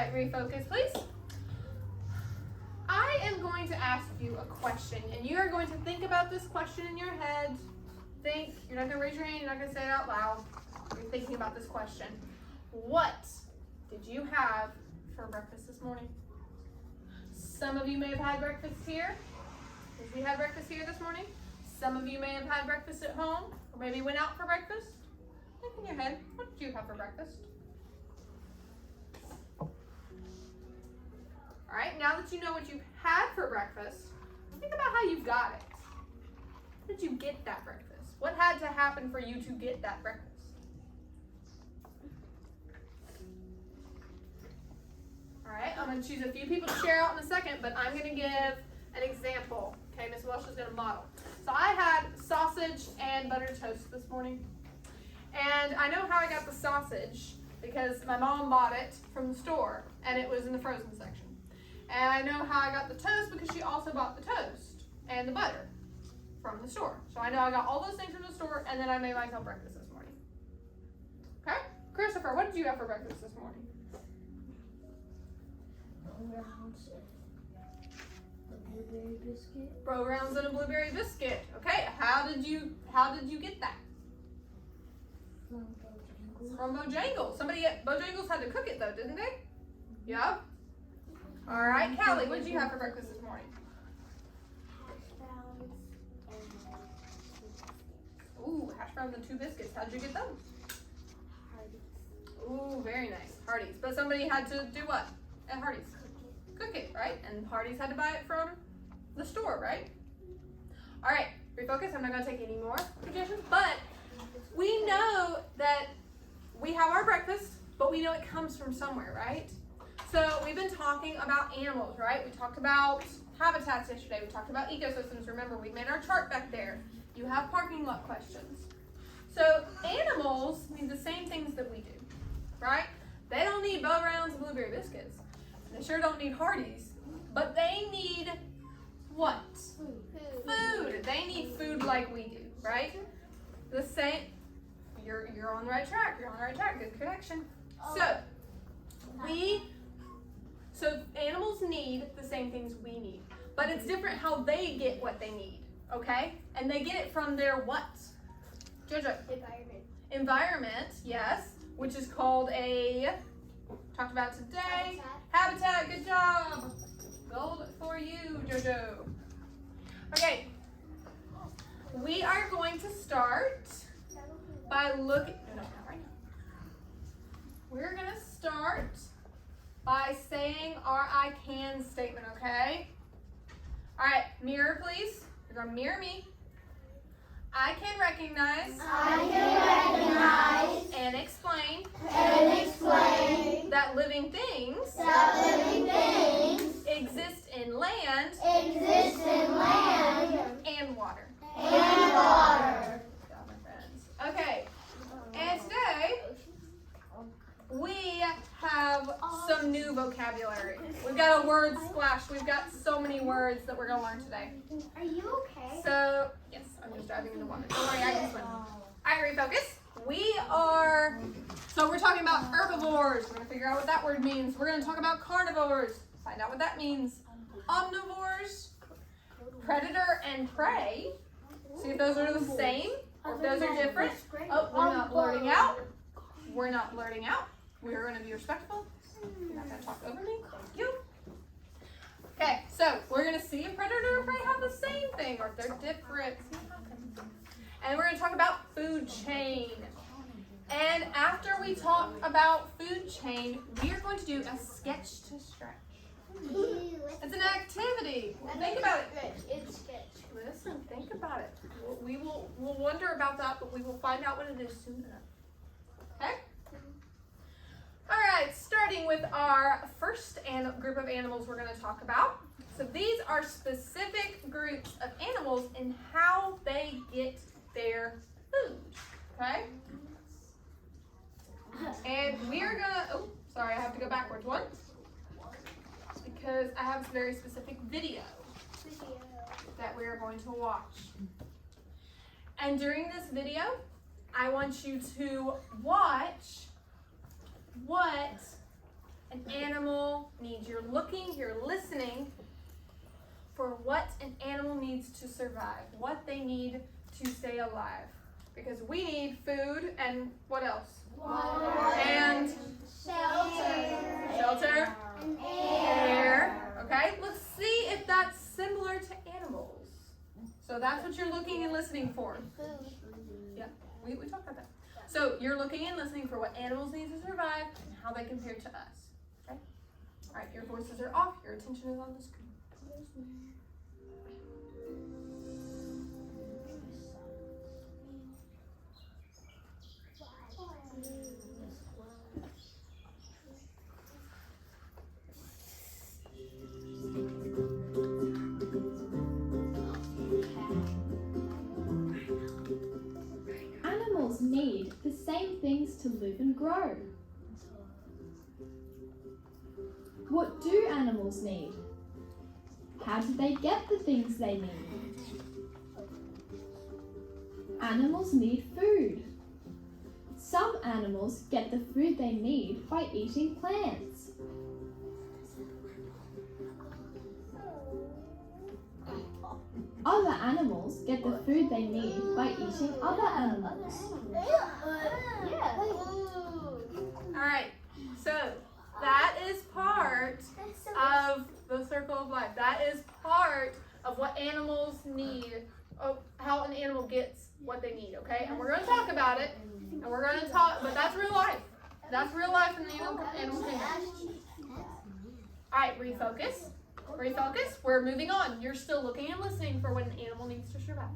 right, refocus, please. I am going to ask you a question, and you are going to think about this question in your head. Think. You're not going to raise your hand. You're not going to say it out loud. You're thinking about this question. What did you have for breakfast this morning? Some of you may have had breakfast here. Did we have breakfast here this morning? Some of you may have had breakfast at home, or maybe went out for breakfast. Think in your head, what did you have for breakfast? All right, now that you know what you've had for breakfast, think about how you got it. How did you get that breakfast? What had to happen for you to get that breakfast? All right, I'm going to choose a few people to share out in a second, but I'm going to give an example. Okay, Miss Welsh is going to model. So I had sausage and buttered toast this morning. And I know how I got the sausage because my mom bought it from the store, and it was in the frozen section. And I know how I got the toast because she also bought the toast and the butter from the store. So I know I got all those things from the store, and then I made myself breakfast this morning. Okay? Christopher, what did you have for breakfast this morning? Blueberry biscuit. Bro rounds and a blueberry biscuit. Okay, how did you get that? From Bojangles. From Bojangles. Somebody at Bojangles had to cook it though, didn't they? Yeah. All right, Callie, what did you have for breakfast this morning? Hash browns and Ooh, hash browns and 2 biscuits. How'd you get those? Hardee's. Ooh, very nice. Hardee's. But somebody had to do what at Hardee's? Cook it, right? And Hardee's had to buy it from the store, right? All right, refocus. I'm not going to take any more suggestions, but we know that we have our breakfast, but we know it comes from somewhere, right? So we've been talking about animals, right? We talked about habitats yesterday. We talked about ecosystems. Remember, we made our chart back there. You have parking lot questions. So animals need the same things that we do, right? They don't need Bo Rounds and blueberry biscuits. They sure don't need Hardee's, but they need what? Food. They need food like we do, right? The same. You're on the right track. You're on the right track. Good connection. So animals need the same things we need, but it's different how they get what they need. Okay, and they get it from their what? Jojo. Environment. Yes, which is called a. Talked about today. Habitat. Good job. Gold for you, Jojo. Okay. We are going to start by looking. No, not right now. We're going to start by saying our I can statement, okay? All right, mirror, please. You're going to mirror me. I can recognize. And explain. That living things. Exist in land. And water. Good job, my friends. Okay. And today we have some new vocabulary. We've got a word splash. We've got so many words that we're going to learn today. Are you okay? So, yes, I'm just diving in the water. Don't worry, I can swim. All right, refocus. So we're talking about herbivores. We're going to figure out what that word means. We're going to talk about carnivores. Find out what that means. Omnivores, predator and prey. See if those are the same or if those are different. Oh, we're not blurting out. We're not blurting out. We're going to be respectful. You're not going to talk over me. Thank you. Okay, so we're going to see if predator and prey have the same thing or if they're different. And we're going to talk about food chain. And after we talk about food chain, we are going to do a sketch to stretch. It's an activity. Think about it. It's sketch. Listen, think about it. We'll wonder about that, but we will find out what it is soon enough. Okay? All right, starting with our first group of animals we're going to talk about. So these are specific groups of animals and how they get their food. Okay? And we're going to, oh, sorry, I have to go backwards one. Because I have a very specific video that we're going to watch. And during this video, I want you to watch what an animal needs. You're looking, you're listening for what an animal needs to survive, what they need to stay alive. Because we need food and what else? Water. And shelter. And Air. Okay, let's see if that's similar to animals. So that's what you're looking and listening for. Yeah, we talked about that. So you're looking and listening for what animals need to survive and how they compare to us. Okay? All right, your voices are off. Your attention is on the screen. Animals need the same things to live and grow. What do animals need? How do they get the things they need? Animals need food. Some animals get the food they need by eating plants. Other animals get the food they need by eating other animals. All right, so that is part of the circle of life. That is part of what animals need, how an animal gets what they need, okay? And we're going to talk about it, and we're going to talk, but that's real life. That's real life in the animal kingdom. All right, refocus. Refocus. We're moving on. You're still looking and listening for what an animal needs to survive.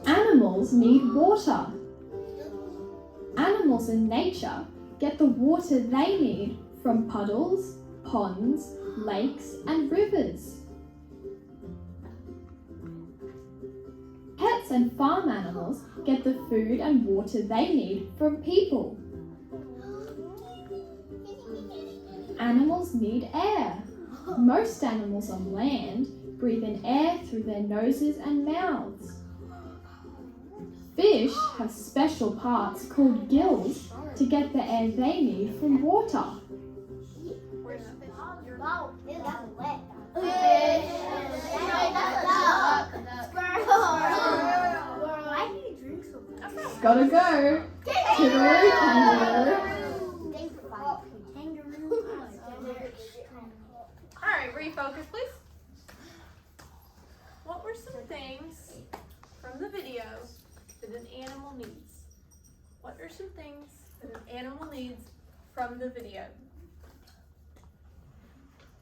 Animals need water. Animals in nature get the water they need from puddles, ponds, lakes, and rivers. Pets and farm animals get the food and water they need from people. Animals need air. Most animals on land breathe in air through their noses and mouths. Fish have special parts called gills to get the air they need from water. Wow, that's wet. Why do you drink so much? Gotta go. Kangaroo, kangaroo. All right, refocus, please. What were some things from the video that an animal needs? What are some things that an animal needs from the video?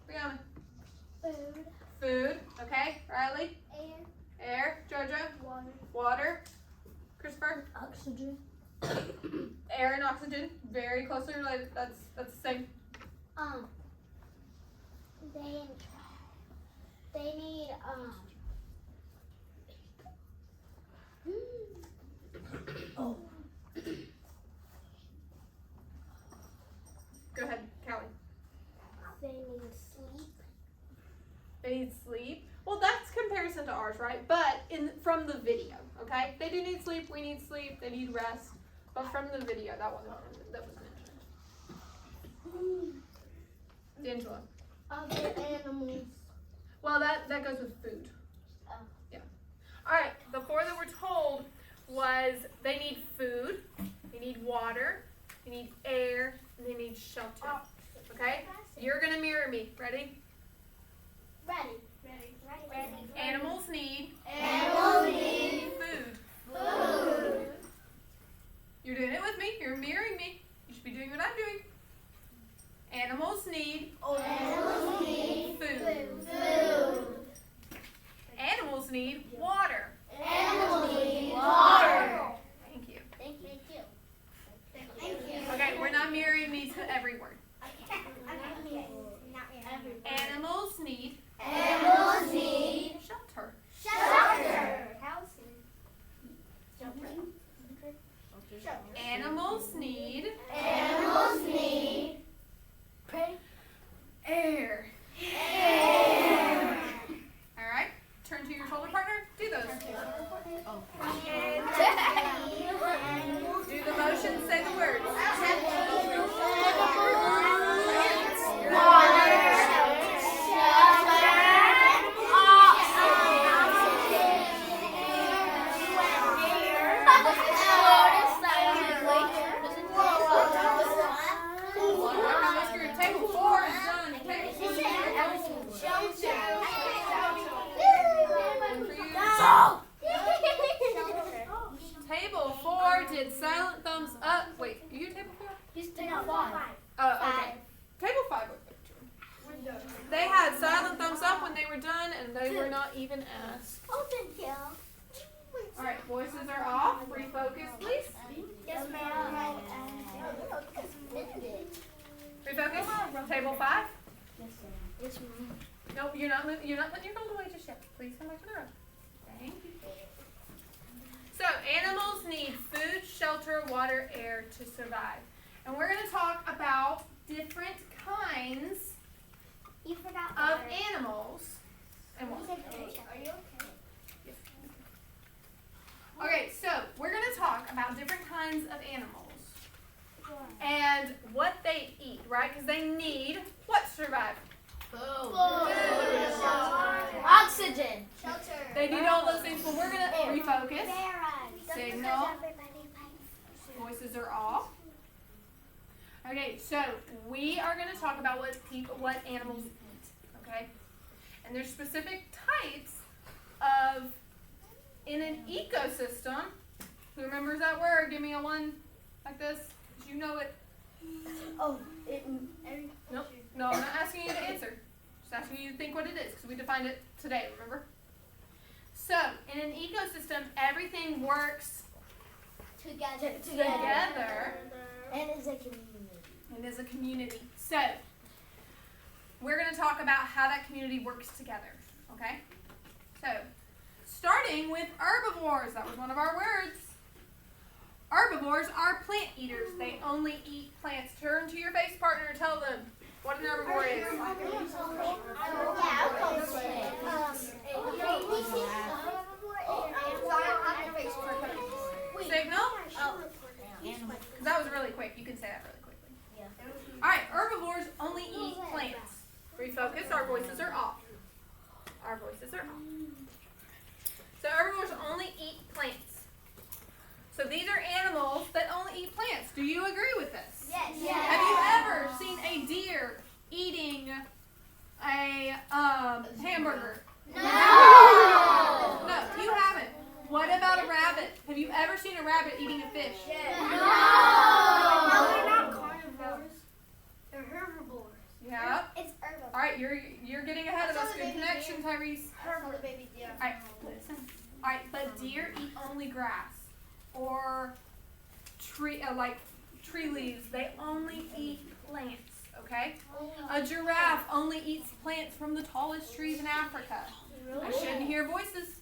Brianna. Food. Food, okay. Riley. Air. Air. Jojo. Water. Water. Christopher. Oxygen. Air and oxygen, very closely related. That's the same. They need Go ahead, Callie. they need sleep. They need sleep. Well, that's comparison to ours, right? But from the video, okay? They do need sleep. We need sleep. They need rest. But from the video, that was mentioned. D'Angelo. Other animals. Well, that goes with food. Oh. Yeah. All right. The four that we're told was they need food, they need water, they need air, and they need shelter. Okay? You're gonna mirror me. Ready? Ready. Animals need food. You're doing it with me. You're mirroring me. You should be doing what I'm doing. Animals need food. Animals need water. Thank you. Okay, we're not mirroring me to every word. Animals need shelter. Animals need air. All right, turn to your shoulder partner. Do those. Table 4 is done. Table 4 did silent thumbs up. Wait, are you table 4? Oh, okay. Table 5 was true. They had silent thumbs up when they were done, and they were not even asked. All right, voices are off. Refocus, please. Yes, ma'am. Refocus. Table 5. Yes, ma'am. Nope, you're not putting your phone away just yet. Please come back to the room. Thank you. So, animals need food, shelter, water, air to survive. And we're going to talk about different kinds You forgot of water. animals. And what? Are you okay? Yes. Okay, so we're going to talk about different kinds of animals and what they eat, right? Because they need what to survive? Oxygen. Shelter. They need all those things, but we're going to refocus. Signal. Voices are off. Okay, so we are going to talk about what animals eat, okay? And there's specific types of, in an ecosystem, who remembers that word? Give me a one like this, because you know it. Nope. No, I'm not asking you to answer. Just asking you to think what it is, because we defined it today, remember? So, in an ecosystem, everything works Together. and is a community. is a community. So, we're going to talk about how that community works together, okay? So, starting with herbivores. That was one of our words. Herbivores are plant eaters. They only eat plants. Turn to your face partner and tell them what an herbivore is. Signal? That was really quick. You can say that really quickly. All right, herbivores only eat plants. Refocus. Our voices are off. Our voices are off. So herbivores only eat plants. So these are animals that only eat plants. Do you agree with this? Yes. Have you ever seen a deer eating a hamburger? No. No, you haven't. What about a rabbit? Have you ever seen a rabbit eating a fish? No, they're not carnivores. They're herbivores. Yeah. It's herbivores. All right, you're getting ahead of us. Good connection, Tyrese. Herbivore, baby deer. All right, listen. All right, but deer eat only grass or tree leaves. They only eat plants. Okay. A giraffe only eats plants from the tallest trees in Africa. I shouldn't hear voices.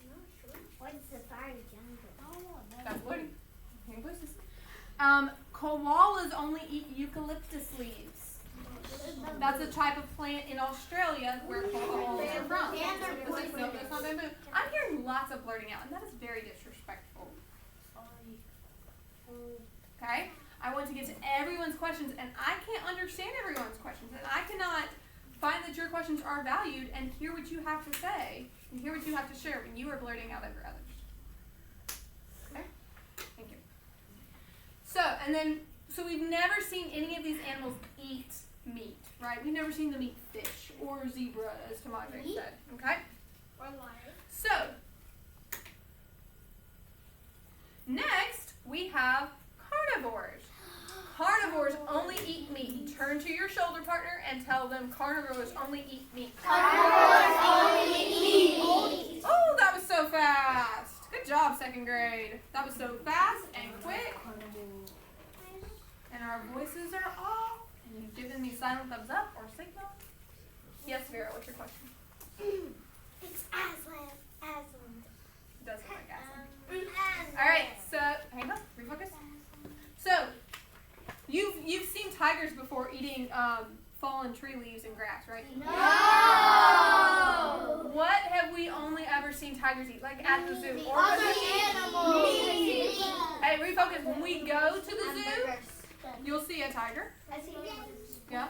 What's the fire jungle? That's loading. Hearing voices. Koalas only eat eucalyptus leaves. That's a type of plant in Australia where koalas are from. No, that's not bamboo. I'm hearing lots of blurting out, and that is very disrespectful. Okay? I want to get to everyone's questions, and I can't understand everyone's questions, and I cannot find that your questions are valued and hear what you have to say and hear what you have to share when you are blurting out over others. Okay? Thank you. So we've never seen any of these animals eat meat, right? We've never seen them eat fish or zebra, as Tamadre said. Okay? Or lion. So, next we have carnivores. Carnivores only eat meat. Turn to your shoulder partner and tell them carnivores only eat meat. Carnivores only eat meat. Oh, that was so fast. Good job, second grade. That was so fast and quick. And our voices are off. And you've given me silent thumbs up or signal. Yes, Vera, what's your question? It's Aslan. It does look like Aslan. All right, so hang on, refocus. So you've seen tigers before eating fallen tree leaves and grass, right? No. What have we only ever seen tigers eat, like at the zoo? Or Other animals. Hey, refocus. When we go to the zoo, you'll see a tiger. Yeah.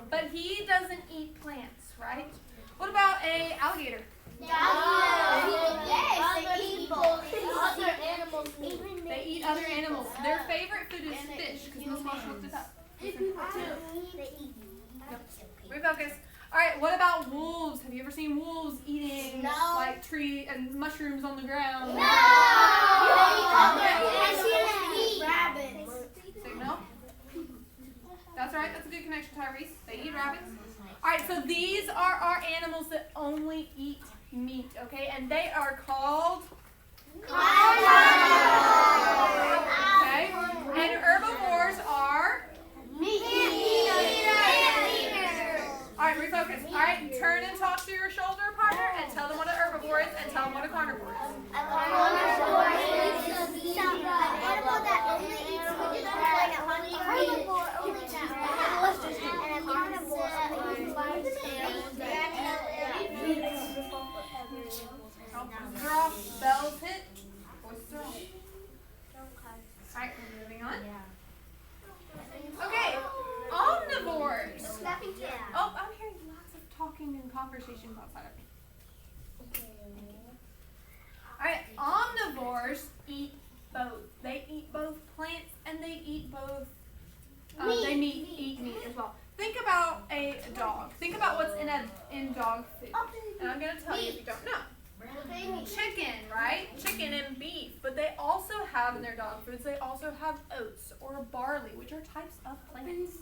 But he doesn't eat plants, right? What about a alligator? Yes, they eat people. Other animals eat. They other animals. Their favorite food is fish because Miss Welsh looked it up. Refocus. All right, what about wolves? Have you ever seen wolves eating like tree and mushrooms on the ground? No. Rabbits. Signal. That's right. That's a good connection, Tyrese. They eat rabbits. All right, so these are our animals that only eat meat, okay? And they are called carnivores. Okay? And herbivores are Meat eaters. all right, refocus. All right, turn and talk to your shoulder partner and tell them what an herbivore is and tell them what a carnivore is. A carnivore is an animal that only eats food. Like a herbivore only eats animals, and a carnivore only They're off. Bells hit. Voices are off. All right, we're moving on. Okay, omnivores. Oh, I'm hearing lots of talking and conversations outside of me. All right, omnivores eat both. They eat both plants and they eat both. They eat meat as well. Think about a dog. Think about what's in dog food. And I'm going to tell you if you don't know. Chicken, right? Chicken and beef. But they also have in their dog foods, they also have oats or barley, which are types of plants.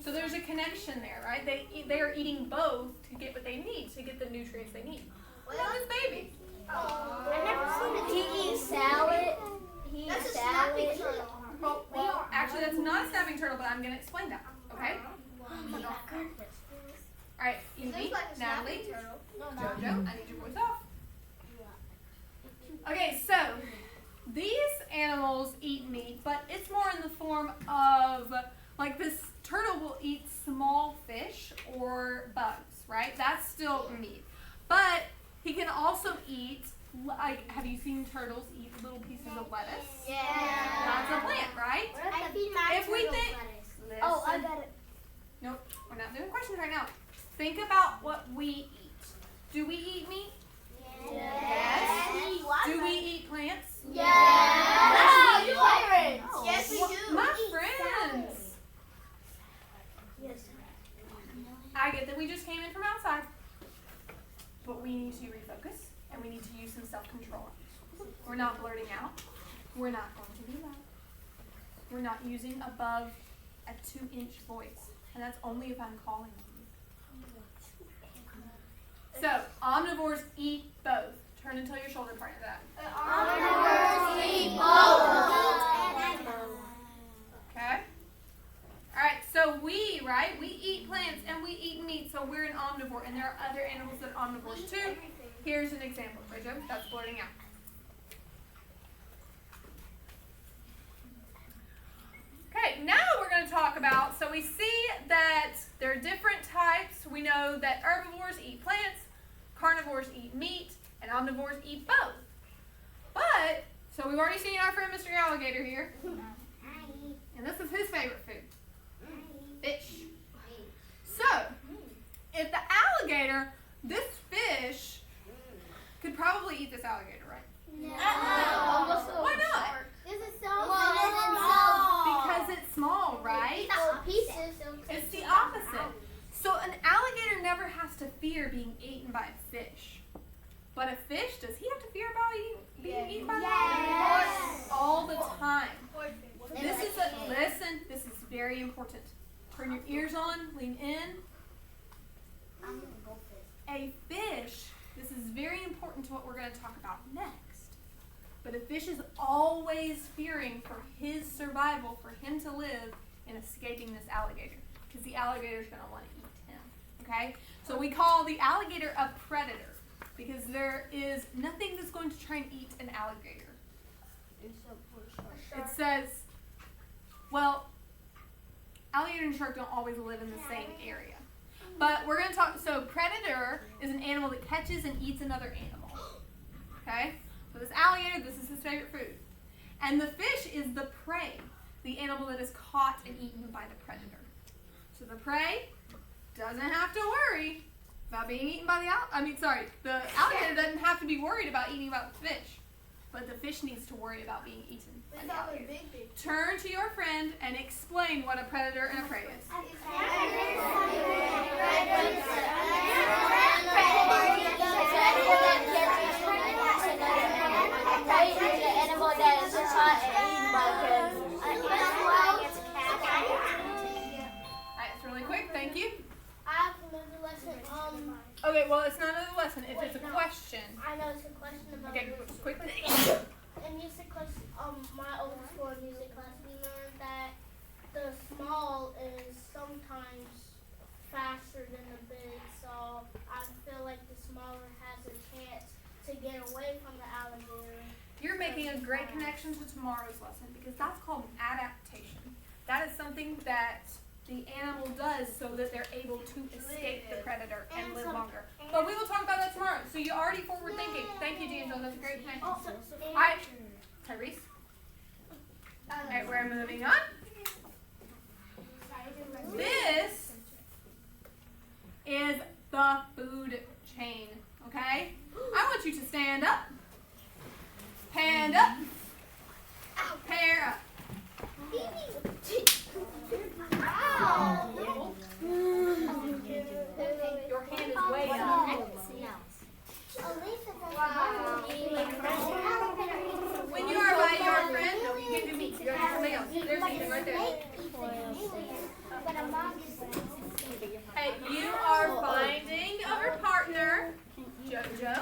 So there's a connection there, right? They are eating both to get what they need, to get the nutrients they need. What is baby? I've never seen it. He eats salad. That's a snapping turtle. Well, actually, that's not a snapping turtle, but I'm going to explain that. Okay? All right, Evie, Natalie, Jojo, I need your voice off. Okay, so these animals eat meat, but it's more in the form of, like this turtle will eat small fish or bugs, right? That's still meat. But he can also eat, like, have you seen turtles eat little pieces of lettuce? Yeah. That's a plant, right? I feed my If we turtles think- lettuce. Oh, I got it. Nope, we're not doing questions right now. Think about what we eat. Do we eat meat? Yes. Do we eat plants? Yes. Yes, we do. My friends. Yes. I get that we just came in from outside, but we need to refocus and we need to use some self-control. We're not blurting out. We're not going to be loud. We're not using above a 2-inch voice, and that's only if I'm calling on you. So, omnivores eat both. Turn and tell your shoulder partner that. Omnivores eat both. Okay? Alright, so we eat plants and we eat meat, so we're an omnivore, and there are other animals that are omnivores too. Here's an example, Bridget, that's blurting out. Okay, now we're going to talk about, so we see that there are different types. We know that herbivores eat plants, carnivores eat meat, and omnivores eat both. But, so we've already seen our friend Mr. Alligator here. And this is his favorite food. Fish. So, if the alligator, this fish, could probably eat this alligator, right? Why not? Because it's small, right? It's the opposite. So an alligator never has to fear being eaten by a fish. But a fish, does he have to fear about being eaten by an alligator? All the time. Listen, this is very important. Turn your ears on, lean in. A fish, this is very important to what we're going to talk about next. But a fish is always fearing for his survival, for him to live in escaping this alligator. Because the alligator is going to want to eat him. Okay? So we call the alligator a predator. Because there is nothing that's going to try and eat an alligator. It says, well, alligator and shark don't always live in the same area. But we're going to talk, so predator is an animal that catches and eats another animal. Okay? So this alligator, this is his favorite food. And the fish is the prey, the animal that is caught and eaten by the predator. So the prey doesn't have to worry about being eaten by the alligator doesn't have to be worried about eating about the fish. but the fish needs to worry about being eaten. Turn to your friend and explain what a predator and a prey is. Alright, it's really quick, thank you. I have another lesson. Okay, well, it's not another lesson, it's a question. I know it's a question about Okay, quickly. in music class, my old school music class, we learned that the small is sometimes faster than the big, so I feel like the smaller has a chance to get away from the alligator. You're making a great connection to tomorrow's lesson because that's called an adaptation. That is something that the animal does so that they're able to escape the predator and live longer. But we will talk about that tomorrow. So you're already forward thinking. Thank you, D'Angelo. That's a great connection. All right, Tyrese. All right, we're moving on. This is the food chain, okay? I want you to stand up, hand up, pair up. Your hand is way up. When you are by your friend, no, you can't do me. You're somebody else. There's Ethan right there. Hey, you are finding your partner, JoJo.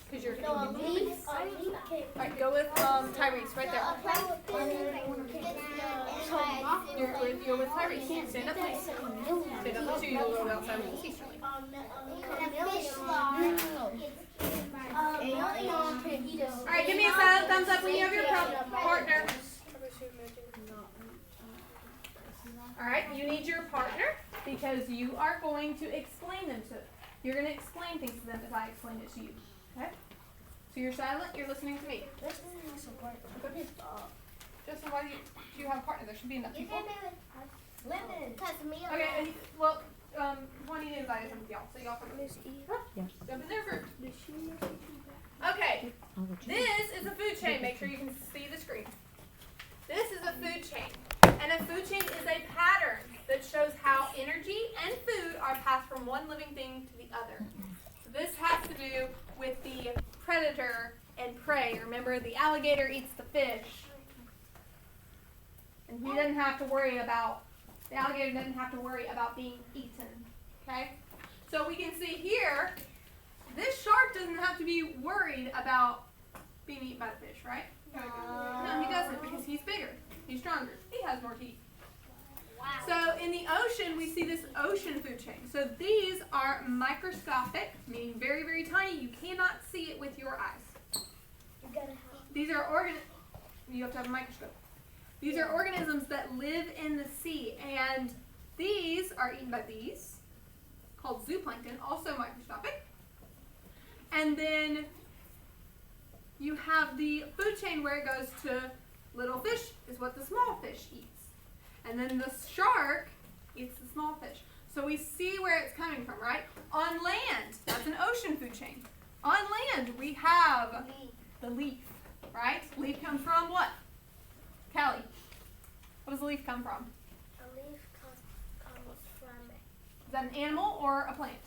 Because you're Alright, go with Tyrese right there. You're with Tyrese. Stand up, please. Stand up, so you will go outside with the Easterling. Alright, give me a silent thumbs up when you have your partner. Alright, you need your partner because you are going to explain them to them. You're going to explain things to them as I explain it to you. Okay? So you're silent, you're listening to me. Okay. Justin, why do you have a partner? There should be enough people. Okay, well, Juanita invited some of y'all, so y'all come. Jump in there first. Okay, this is a food chain. Make sure you can see the screen. This is a food chain. And a food chain is a pattern that shows how energy and food are passed from one living thing to the other. So this has to do with the predator and prey. Remember, the alligator eats the fish. And the alligator doesn't have to worry about being eaten. Okay? So we can see here, this shark doesn't have to be worried about being eaten by the fish, right? No, he doesn't because he's bigger. He's stronger. He has more teeth. Wow. So in the ocean, we see this ocean food chain. So these are microscopic, meaning very, very tiny. You cannot see it with your eyes. These are you have to have a microscope. These are organisms that live in the sea, and these are eaten by these, called zooplankton, also microscopic. And then you have the food chain where it goes to little fish is what the small fish eats. And then the shark eats the small fish. So we see where it's coming from, right? On land, that's an ocean food chain. On land, we have the leaf, right? Leaf comes from what? Callie, what does the leaf come from? A leaf comes from Is that an animal or a plant?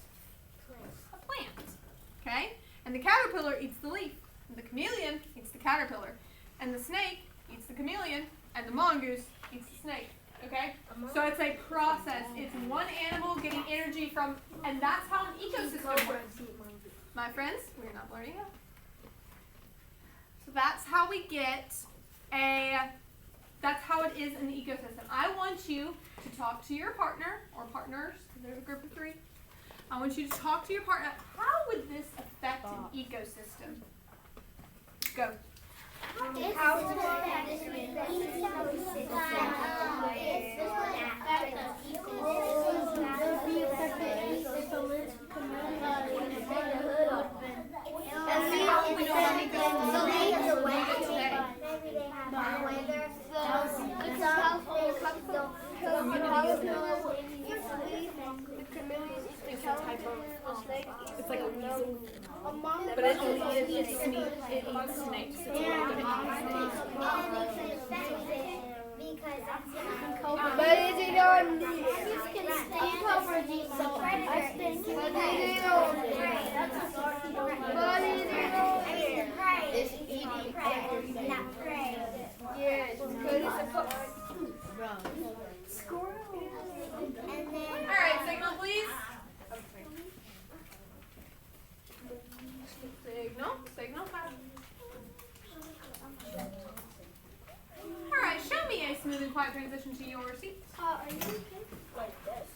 A plant, okay? And the caterpillar eats the leaf. And the chameleon eats the caterpillar. And the snake eats the chameleon. And the mongoose eats the snake. Okay? So it's a process. It's one animal getting energy from, and that's how an ecosystem works. My friends, we're not blurting out. So that's how we get that's how it is in the ecosystem. I want you to talk to your partner, or partners, because there's a group of 3. I want you to talk to your partner. How would this affect an ecosystem? Go. It's like a weed. But it bugs snakes. But is it on it's eating yes, because it's a squirrel. Alright, signal please. Signal. Alright, show me a smooth and quiet transition to your seat. Like this.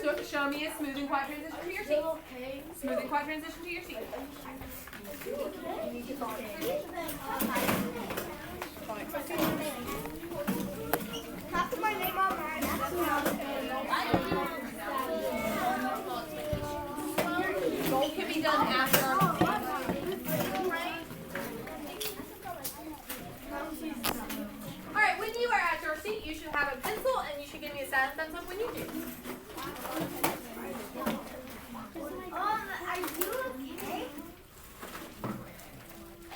So, show me a smooth and quiet transition to your seat. Smooth and quiet transition to your seat. How come my name on mine? Goal can be done after our Alright, when you are at your seat, you should have a pencil and you should give me a silent thumbs up when you do. Are you okay?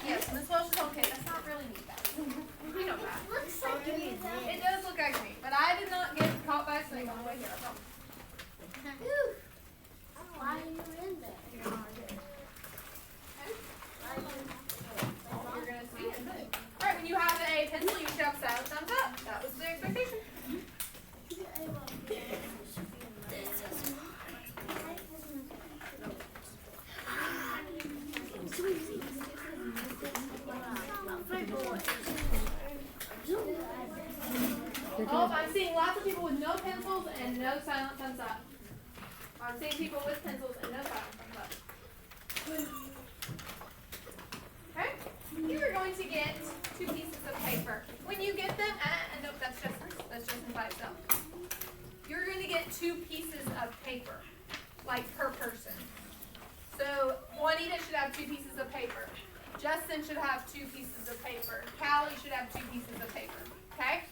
Yes, Miss Welsh is okay. That's not really me, though. You know that. Looks like you. It does look like me, but I did not get caught by a snake on the way here. I promise. Why are you in there? You're gonna see it in a minute. Alright, when you have a pencil, you should have silent thumbs up. That was the expectation. Oh, I'm seeing lots of people with no pencils and no silent thumbs up. I'm seeing people with pencils and no silent thumbs up. Okay? You are going to get 2 pieces of paper. When you get them, nope, that's just by itself. You're going to get 2 pieces of paper, like per person. So Juanita should have 2 pieces of paper. Justin should have 2 pieces of paper. Callie should have 2 pieces of paper. Okay?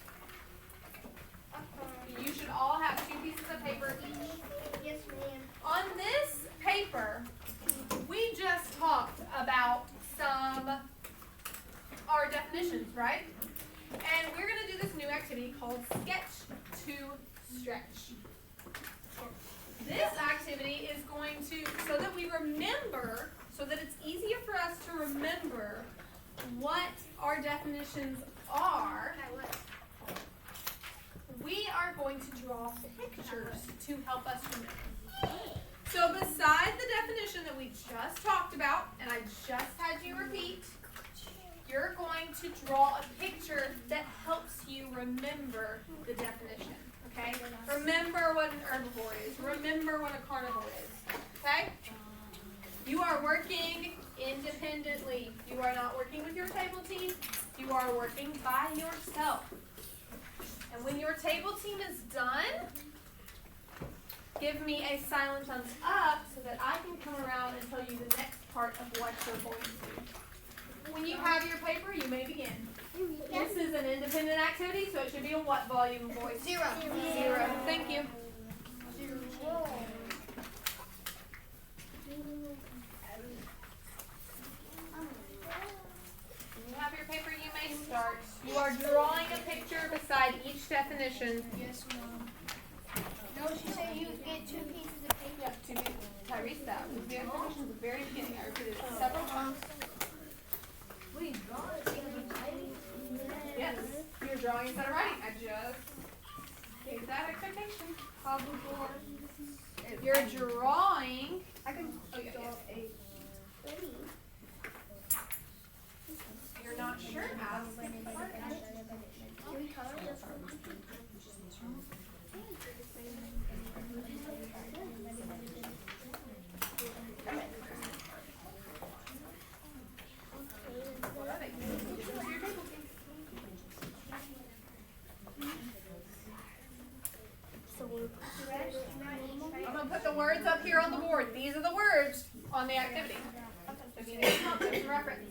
You should all have 2 pieces of paper each. Yes, ma'am. On this paper, we just talked about our definitions, right? And we're going to do this new activity called Sketch to Stretch. This activity is going to, so that we remember, so that it's easier for us to remember what our definitions are, we are going to draw pictures to help us remember. So beside the definition that we just talked about, and I just had you repeat, you're going to draw a picture that helps you remember the definition, okay? Remember what an herbivore is. Remember what a carnivore is, okay? You are working independently. You are not working with your table team. You are working by yourself. And when your table team is done, give me a silent thumbs up so that I can come around and tell you the next part of what you're going to do. When you have your paper, you may begin. This is an independent activity, so it should be a what volume, boys? 0. 0. Thank you. 0. When you have your paper, you may start. You are drawing a picture beside each definition. Yes, Mom. No, she said you get 2 pieces of paper. Yep, 2 pieces. Tyrese, that was the definition at the very beginning. I repeated it several times. Yes, you're drawing instead of writing. I just gave that expectation. You're drawing. I can. Oh yeah. You're not sure. Ask. I'm going to put the words up here on the board. These are the words on the activity. If you need help, there's a reference.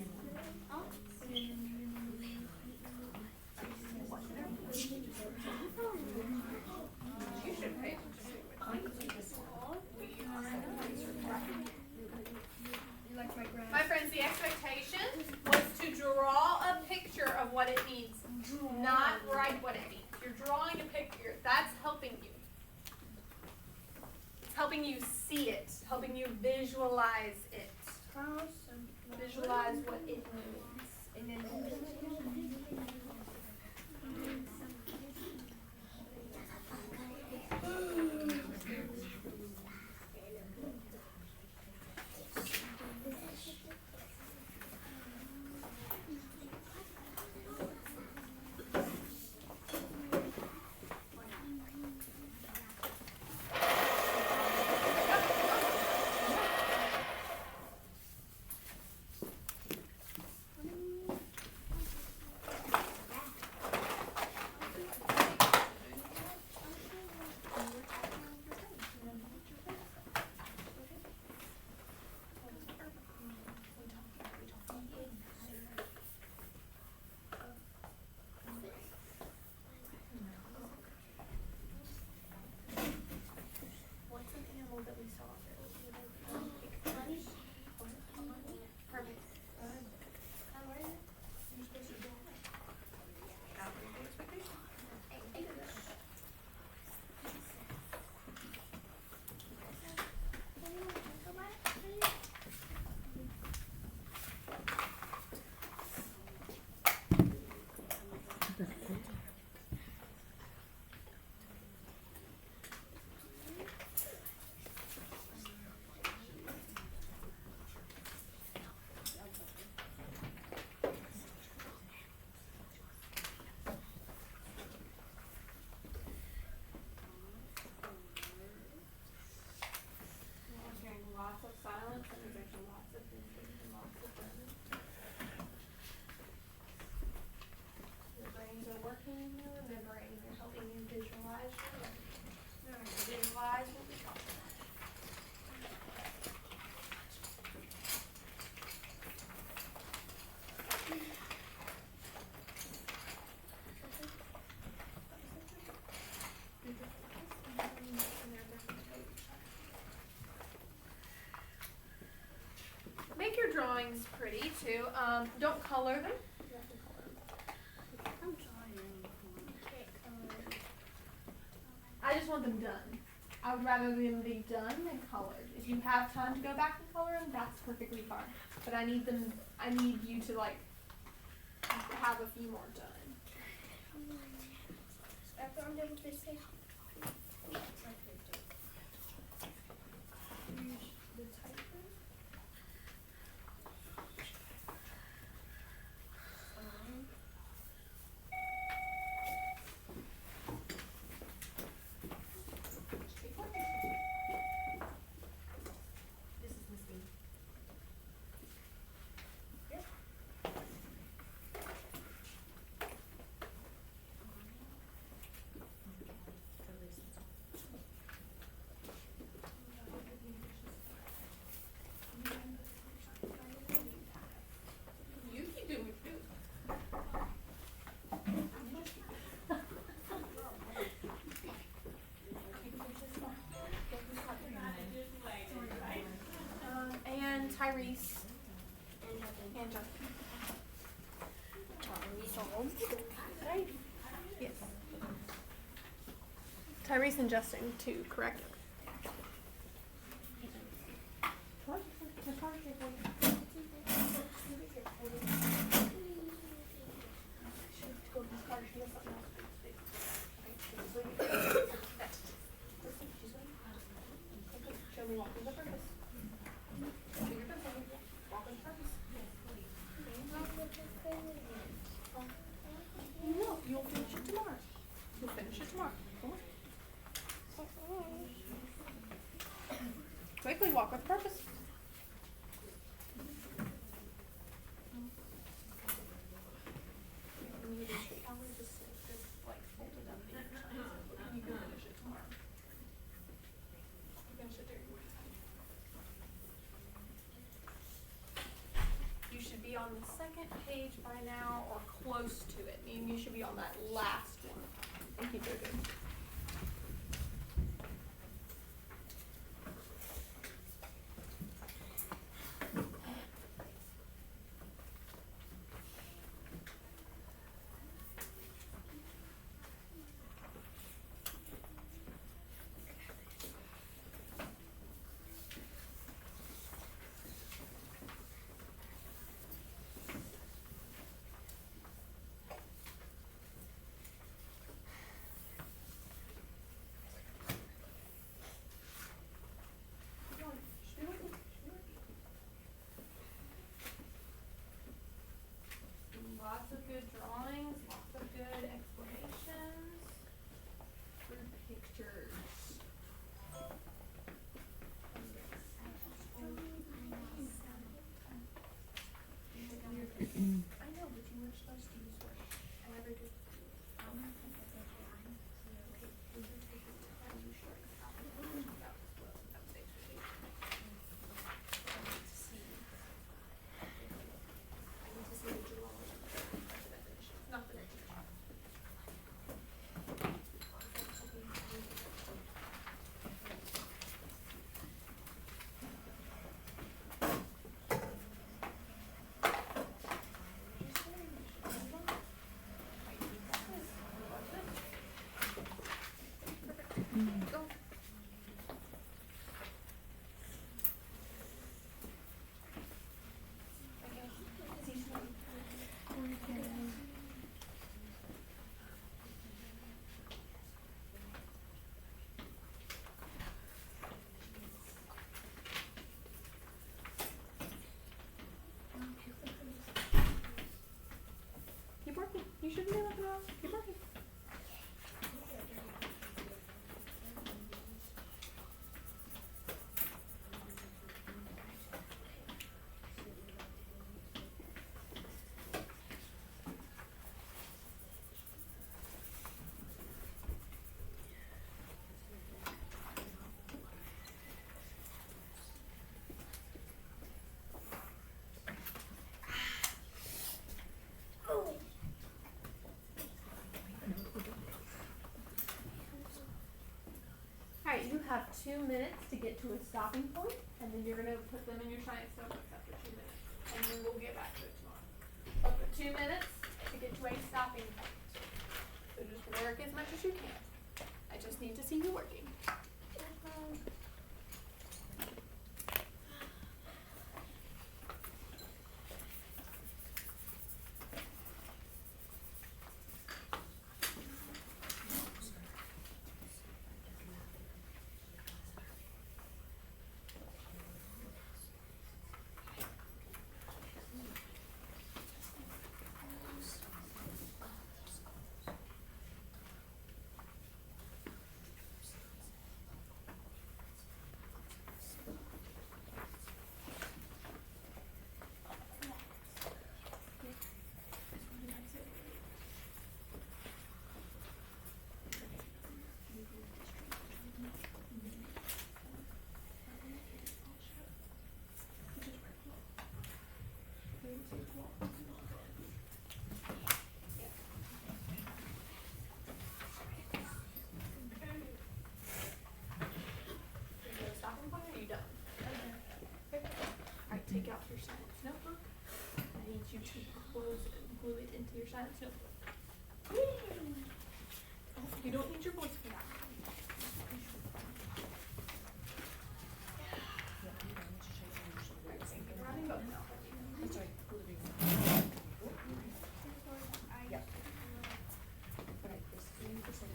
You should pay attention to it. what it means, not write what it means. You're drawing a picture. That's helping you. It's helping you see it, helping you visualize it. Visualize what it means. And then lots of silence and there's lots of thinking and lots of learning. Your brains are working, you're remembering, they're helping you visualize your learning. Visualize what we talked about. Make your drawings pretty too. Don't color them. I just want them done. I would rather them be done than colored. If you have time to go back and color them, that's perfectly fine. But I need you to like have a few more done. After I'm done with this page. Tyrese and Justin. Right? Yes. Tyrese and Justin too, correct? Show me walking the purpose. You'll finish it tomorrow. You'll finish it tomorrow. Come on. Quickly walk with purpose. You can finish it tomorrow. Finish it there. You should be on the second page by now or close to it. Meaning you should be on that last one. Thank you, Jojo. Lots of good drawings, lots of good explanations, good pictures. I know, but you were supposed to use work. I never do. Go. Keep working. You shouldn't be looking off. Keep working. Alright, you have 2 minutes to get to a stopping point, and then you're going to put them in your science notebooks after 2 minutes. And then we'll get back to it tomorrow. But 2 minutes to get to a stopping point. So just work as much as you can. I just need to see you working. Take out your science notebook. I need you to glue it into your science notebook. Oh, you don't need your voice for that. Running both now. That's right. Yep. Right, this 3%.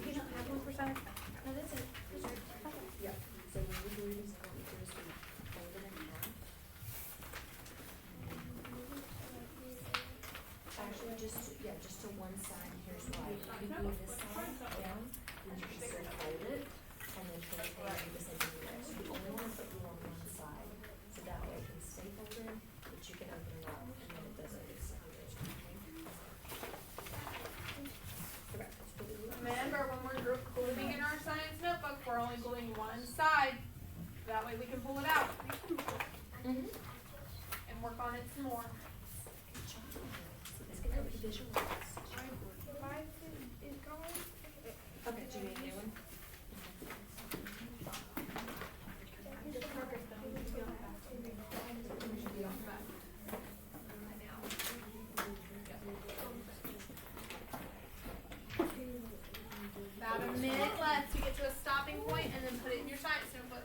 You don't have 1%. No, that's it. Yeah. So when we do this, what we do is we fold it in half. Actually, just to one side. Here's why. You glue this side down, and you just fold it, and then try to do the same thing there. So you only want to put glue on one side, so that way it can stay folded, but you can open it up, and then it doesn't get separated. Okay, let's put it in. Remember, when we're gluing in our science notebook, we're only gluing one side. That way we can pull it out. And work on it some more. Let's get over to visualize. Okay, do you need a new one? About a minute left to get to a stopping point, and then put it in your science notebook.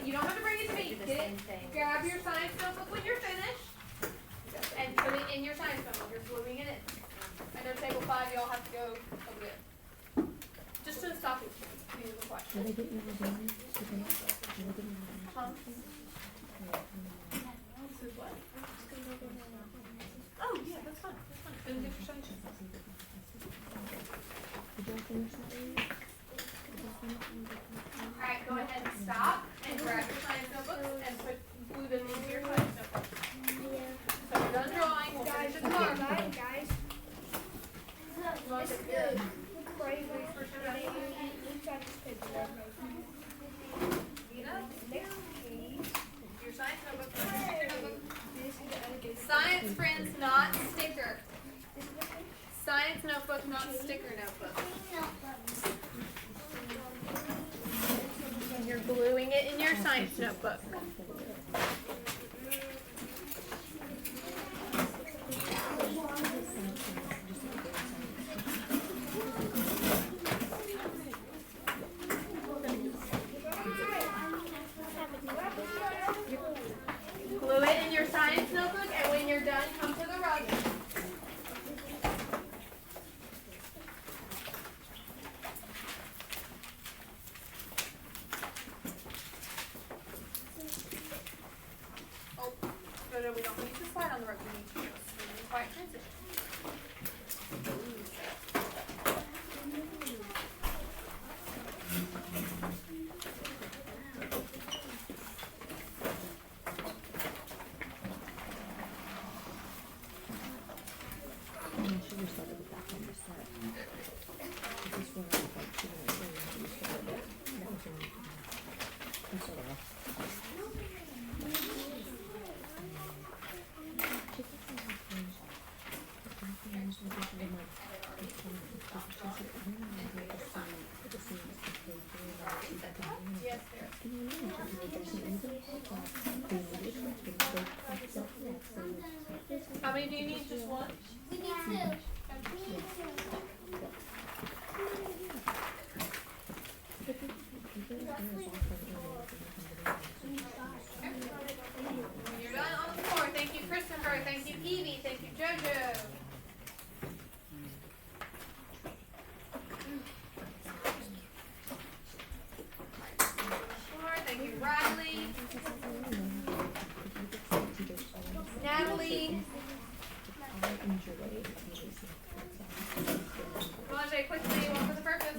You don't have to bring it to me. Get it. Grab your science notebook when you're finished, and put under table 5, y'all have to go over there. Just to stop it. These are the questions. Huh? This is what? Oh, yeah, that's fine. That's fine. Then get your science. Alright, go ahead and stop and grab your science notebooks and glue them into your science notebook. So we're done drawing. We'll finish it tomorrow. Guys. It's good. Your science notebook. Science, friends, not sticker. Science notebook, not sticker notebook. And you're gluing it in your science notebook. Glue it in your science notebook, and when you're done, come to the rug. Oh, no, we don't need to slide on the rug. We need to do a quiet transition. Yes, there. How many do you need? Just one? We need two. You're done on the floor. Thank you, Christopher. Thank you, Evie. Thank you, JoJo. Thank you, Riley. Natalie. Majay, quickly, one for the purpose.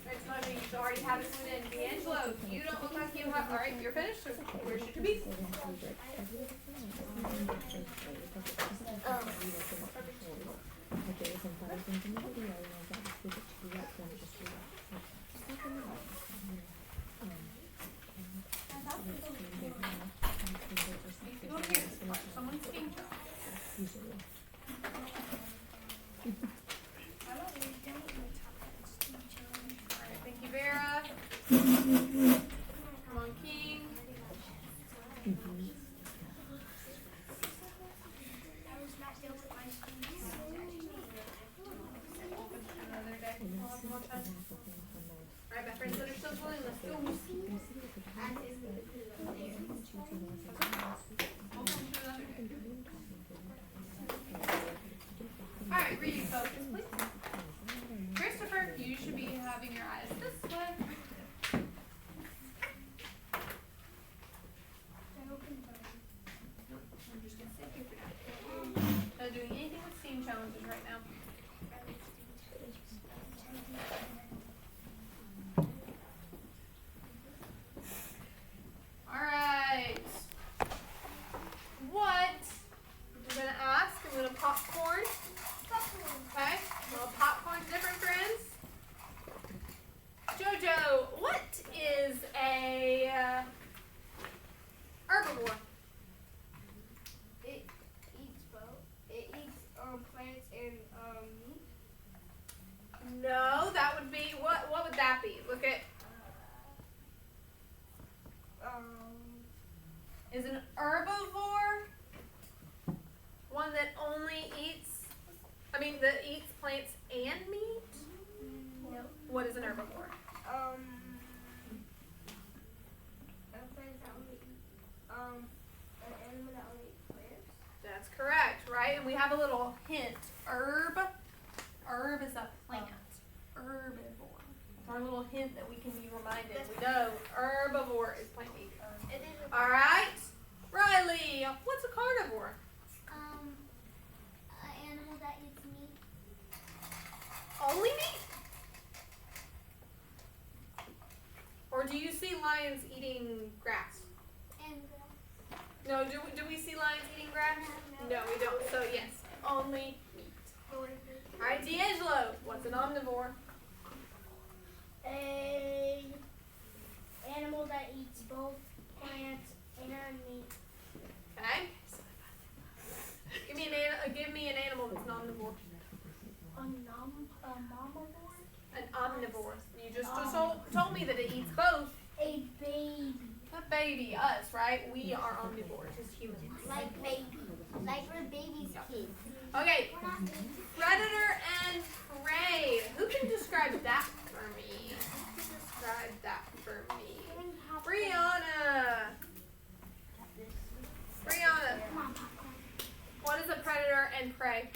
Next time you already have it glued in. D'Angelo, you don't look like you have. All right, you're finished. So where should you be? Go here. Someone's king job. Alright, thank you, Vera. Come on, King. Another day. We'll have more time. Alright, my friends that are still gluing, let's go. Alright, reading focus, please. Christopher, you should be having your eyes this way. I'm just gonna sit here for now. Not doing anything with steam challenges right now. Alright. What? I'm gonna ask, I'm gonna popcorn. Okay? Well, popcorn's different, friends. JoJo, Is an herbivore one that only eats, that eats plants and meat? No. What is an herbivore? An animal that only eats plants. That's correct, right? And we have a little hint. Herb is a plant. Herbivore. It's our little hint that we can be reminded. We know herbivore is plant eating. All right, Riley, what's a carnivore? An animal that eats meat. Only meat? Or do you see lions eating grass? And No, do we see lions eating grass? No, we don't. So yes, only meat. All right, D'Angelo, what's an omnivore? a animal that eats both plants and meat. Okay. Give me an animal that's an omnivore. An omnivore. You just told me that it eats both. A baby. A baby, us, right? We are omnivores as humans. Like baby. Like we're babies' kids. Okay, predator and prey. Who can describe that for me? Describe that for me. Brianna. What is a predator and prey?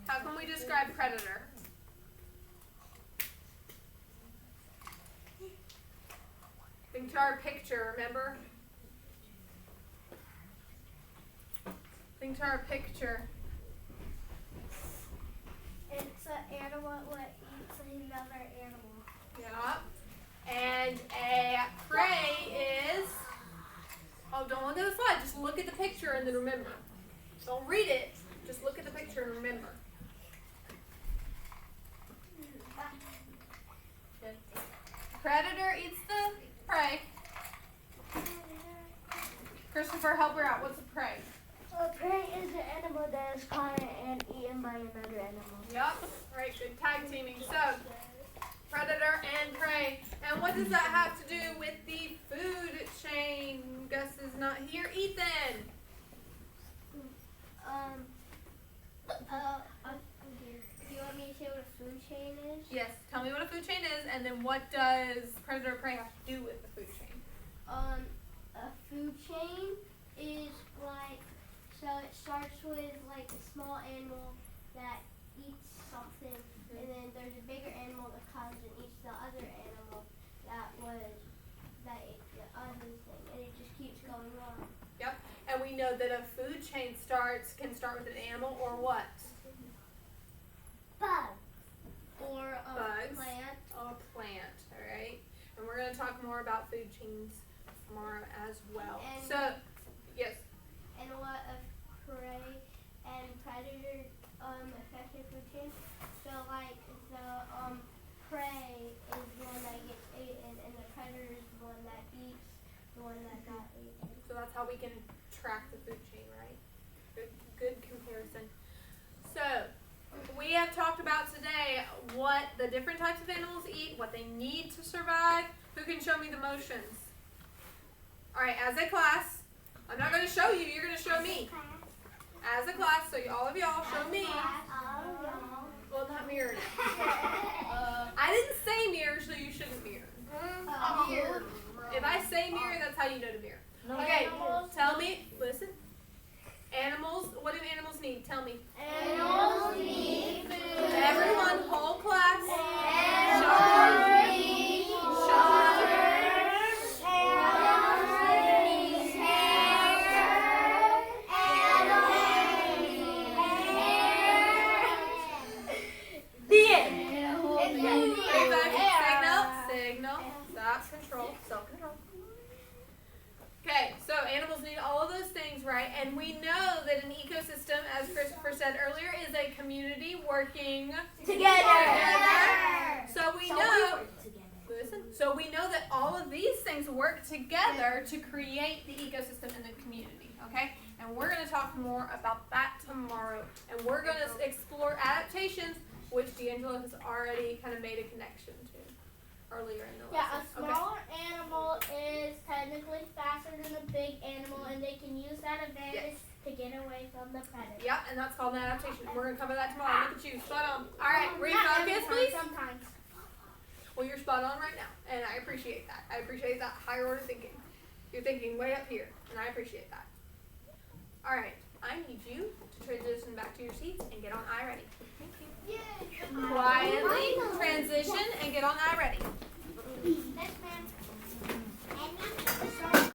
How can we describe predator? Think to our picture, remember? Think to our picture. It's an animal that eats another animal. Yeah. And a prey is, don't look at the slide, just look at the picture and then remember. Don't read it, just look at the picture and remember. Good. Predator eats the prey. Christopher, help her out. What's a prey? A prey is an animal that is caught and eaten by another animal. Yep. Right, good tag teaming. So, predator and prey. And what does that have to do with the food chain? Gus is not here. Ethan. Do you want me to say what a food chain is? Yes. Tell me what a food chain is, and then what does predator and prey have to do with the food chain? A food chain is like, so it starts with like a small animal that eats something, and then there's a bigger animal that comes and eats the other animal that ate the other thing, and it just keeps going on. Yep. And we know that a food chain can start with an animal or what? Bug. Or a Bugs. plant. A plant, all right? And we're going to talk more about food chains tomorrow as well. And so, yes. And what a prey and predator affect your food chain. So like the prey is the one that gets eaten, and the predator is the one that eats the one that got eaten. So that's how we can track the food chain, right? Good comparison. So, we have talked about today what the different types of animals eat, what they need to survive. Who can show me the motions? All right, as a class, I'm not going to show you, you're going to show me. As a class, so all of y'all show me. Well, not mirrored. I didn't say mirror, so you shouldn't mirror. If I say mirror, that's how you know to mirror. Okay, tell me, listen. Animals, what do animals need? Tell me. Animals need food. Everyone, whole class. Animals need shelter. Signal. Stop. Control. Self-control. Okay, so animals need all of those things, right? And we know that an ecosystem, as Christopher said earlier, is a community working together. So we know. Listen. So we know that all of these things work together to create the ecosystem in the community. Okay, and we're going to talk more about that tomorrow, and we're going to explore adaptations, which D'Angelo has already kind of made a connection to. earlier in the Yeah, a lesson. smaller animal is technically faster than a big animal, and they can use that advantage to get away from the predator. Yeah, and that's called an adaptation. We're going to cover that tomorrow. Look at you, spot on. All right, Not every refocus, time, please. Sometimes. Well, you're spot on right now, and I appreciate that. I appreciate that higher order thinking. You're thinking way up here, and I appreciate that. All right, I need you to transition back to your seats and get on I ready. Thank you. Yay! Quietly transition and get on I ready.